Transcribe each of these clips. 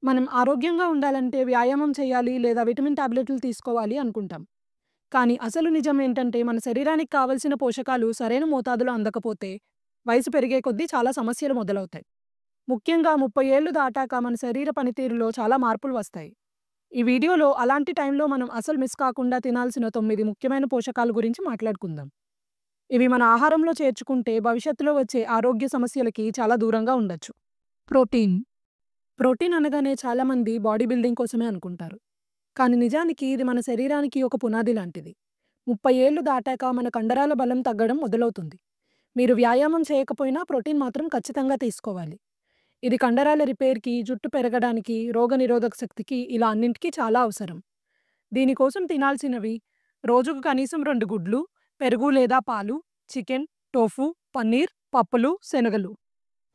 మనం ఆరోగ్యంగా ఉండాలంటే వ్యాయామం చేయాలి లేదా విటమిన్ టాబ్లెట్లు తీసుకోవాలి అనుకుంటాం. కానీ అసలు నిజం ఏంటంటే మన శరీరానికి కావలసిన పోషకాలు సరైన మోతాదులో అందకపోతే వయసు పెరిగే కొద్దీ చాలా సమస్యలు మొదలవుతాయి. ముఖ్యంగా 30 ఏళ్లు దాటాక మన శరీర పనితీరులో చాలా మార్పులు వస్తాయి. ఈ వీడియోలో అలాంటి టైంలో మనం అసలు మిస్ కాకుండా తినాల్సిన 9 ముఖ్యమైన పోషకాల గురించి మాట్లాడుకుందాం. ఇవి మన ఆహారంలో చేర్చుకుంటే భవిష్యత్తులో వచ్చే ఆరోగ్య సమస్యలకి చాలా దూరంగా ఉండొచ్చు. ప్రోటీన్. ప్రోటీన్ అనగానే చాలామంది బాడీ బిల్డింగ్ కోసమే అనుకుంటారు. కానీ నిజానికి ఇది మన శరీరానికి ఒక పునాది లాంటిది. 30 ఏళ్లు దాటాక మన కండరాల బలం తగ్గడం మొదలవుతుంది. మీరు వ్యాయామం చేయకపోయినా ప్రోటీన్ మాత్రం ఖచ్చితంగా తీసుకోవాలి. ఇది కండరాల రిపేర్‌కి, జుట్టు పెరగడానికి, రోగనిరోధక శక్తికి ఇలా అన్నింటికీ చాలా అవసరం. దీనికోసం తినాల్సినవి రోజుకు కనీసం 2 గుడ్లు, పెరుగు లేదా పాలు, చికెన్, టోఫు, పన్నీర్, పప్పులు, శనగలు.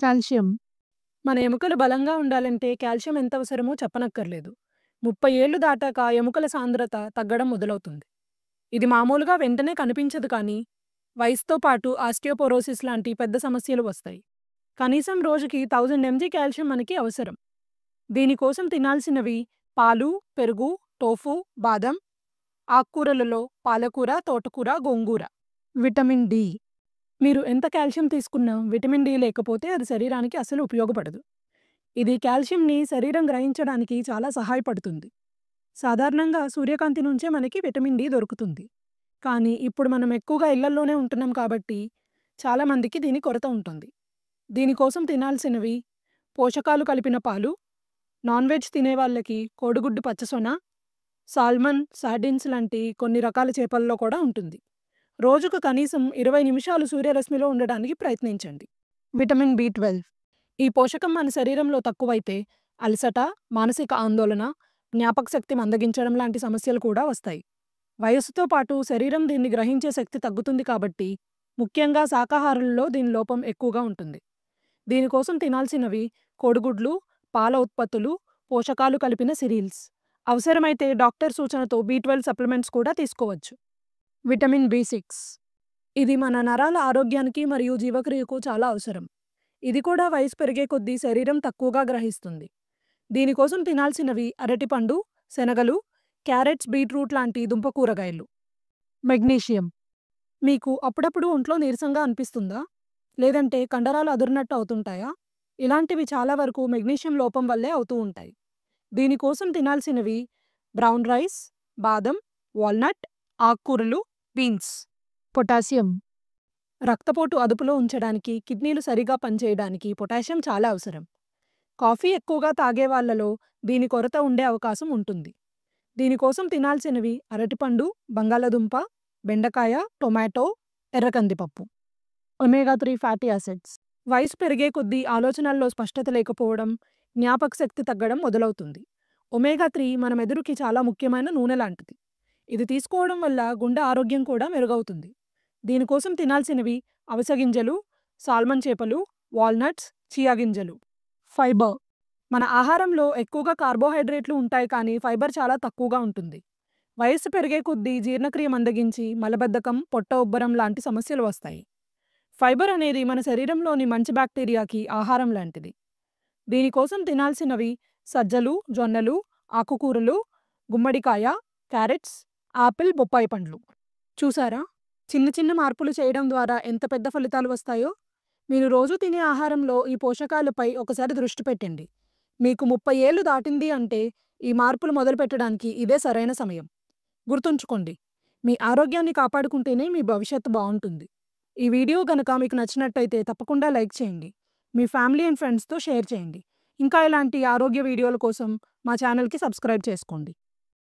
కాల్షియం. మన ఎముకలు బలంగా ఉండాలంటే కాల్షియం ఎంత అవసరమో చెప్పనక్కర్లేదు. 30 ఏళ్లు దాటాక ఎముకల సాంద్రత తగ్గడం మొదలవుతుంది. ఇది మామూలుగా వెంటనే కనిపించదు కానీ వయసుతో పాటు ఆస్టియోపోరోసిస్ లాంటి పెద్ద సమస్యలు వస్తాయి. కనీసం రోజుకి 1000 ఎంజీ కాల్షియం మనకి అవసరం. దీనికోసం తినాల్సినవి పాలు, పెరుగు, టోఫు, బాదం, ఆకుకూరలలో పాలకూర, తోటకూర, గోంగూర. Vitamin D. మీరు ఎంత కాల్షియం తీసుకున్నా విటమిన్ డి లేకపోతే అది శరీరానికి అసలు ఉపయోగపడదు. ఇది కాల్షియంని శరీరం గ్రహించడానికి చాలా సహాయపడుతుంది. సాధారణంగా సూర్యకాంతి నుంచే మనకి విటమిన్ డి దొరుకుతుంది. కానీ ఇప్పుడు మనం ఎక్కువగా ఇళ్లల్లోనే ఉంటున్నాం కాబట్టి చాలామందికి దీని కొరత ఉంటుంది. దీనికోసం తినాల్సినవి పోషకాలు కలిపిన పాలు, నాన్ వెజ్ తినే వాళ్ళకి కోడిగుడ్డు పచ్చసొన, సాల్మన్, సార్డిన్స్ లాంటి కొన్ని రకాల చేపల్లో కూడా ఉంటుంది. రోజుకు కనీసం 20 నిమిషాలు సూర్యరశ్మిలో ఉండడానికి ప్రయత్నించండి. Vitamin B12. ఈ పోషకం మన శరీరంలో తక్కువైతే అలసట, మానసిక ఆందోళన, జ్ఞాపకశక్తి మందగించడం లాంటి సమస్యలు కూడా వస్తాయి. వయస్సుతో పాటు శరీరం దీన్ని గ్రహించే శక్తి తగ్గుతుంది కాబట్టి ముఖ్యంగా శాకాహారులలో దీని లోపం ఎక్కువగా ఉంటుంది. దీనికోసం తినాల్సినవి కోడిగుడ్లు, పాల ఉత్పత్తులు, పోషకాలు కలిపిన సిరీల్స్. అవసరమైతే డాక్టర్ సూచనతో బి12 సప్లిమెంట్స్ కూడా తీసుకోవచ్చు. Vitamin B6. ఇది మన నరాల ఆరోగ్యానికి మరియు జీవక్రియకు చాలా అవసరం. ఇది కూడా వయసు పెరిగే కొద్దీ శరీరం తక్కువగా గ్రహిస్తుంది. దీనికోసం తినాల్సినవి అరటిపండు, శనగలు, క్యారెట్స్, బీట్రూట్ లాంటి దుంప కూరగాయలు. మెగ్నీషియం. మీకు అప్పుడప్పుడు ఒంట్లో నీరసంగా అనిపిస్తుందా? లేదంటే కండరాలు అదురినట్టు అవుతుంటాయా? ఇలాంటివి చాలా వరకు మెగ్నీషియం లోపం వల్లే అవుతూ ఉంటాయి. దీనికోసం తినాల్సినవి బ్రౌన్ రైస్, బాదం, వాల్నట్, ఆకుకూరలు, బీన్స్. పొటాషియం. రక్తపోటు అదుపులో ఉంచడానికి, కిడ్నీలు సరిగా పనిచేయడానికి పొటాషియం చాలా అవసరం. కాఫీ ఎక్కువగా తాగే వాళ్ళలో దీని కొరత ఉండే అవకాశం ఉంటుంది. దీనికోసం తినాల్సినవి అరటిపండు, బంగాళదుంప, బెండకాయ, టొమాటో, ఎర్రకందిపప్పు. Omega 3 fatty acids. వయసు పెరిగే కొద్దీ ఆలోచనల్లో స్పష్టత లేకపోవడం, జ్ఞాపకశక్తి తగ్గడం మొదలవుతుంది. ఒమేగా 3 మన మెదడుకి చాలా ముఖ్యమైన నూనె లాంటిది. ఇది తీసుకోవడం వల్ల గుండె ఆరోగ్యం కూడా మెరుగవుతుంది. దీనికోసం తినాల్సినవి అవిసె గింజలు, సాల్మన్ చేపలు, వాల్నట్స్, చియా గింజలు. ఫైబర్. మన ఆహారంలో ఎక్కువగా కార్బోహైడ్రేట్లు ఉంటాయి కానీ ఫైబర్ చాలా తక్కువగా ఉంటుంది. వయస్సు పెరిగే కొద్దీ జీర్ణక్రియ మందగించి మలబద్ధకం, పొట్ట ఉబ్బరం లాంటి సమస్యలు వస్తాయి. ఫైబర్ అనేది మన శరీరంలోని మంచి బ్యాక్టీరియాకి ఆహారం లాంటిది. దీనికోసం తినాల్సినవి సజ్జలు, జొన్నలు, ఆకుకూరలు, గుమ్మడికాయ, క్యారెట్స్, ఆపిల్, బొప్పాయి పండ్లు. చూసారా? చిన్న చిన్న మార్పులు చేయడం ద్వారా ఎంత పెద్ద ఫలితాలు వస్తాయో. మీరు రోజు తినే ఆహారంలో ఈ పోషకాలపై ఒకసారి దృష్టి పెట్టండి. మీకు 30 ఏళ్లు దాటింది అంటే ఈ మార్పులు మొదలుపెట్టడానికి ఇదే సరైన సమయం. గుర్తుంచుకోండి, మీ ఆరోగ్యాన్ని కాపాడుకుంటేనే మీ భవిష్యత్తు బాగుంటుంది. ఈ వీడియో గనక మీకు నచ్చినట్టయితే తప్పకుండా లైక్ చేయండి. మీ ఫ్యామిలీ అండ్ ఫ్రెండ్స్తో షేర్ చేయండి. ఇంకా ఇలాంటి ఆరోగ్య వీడియోల కోసం మా ఛానల్కి సబ్స్క్రైబ్ చేసుకోండి.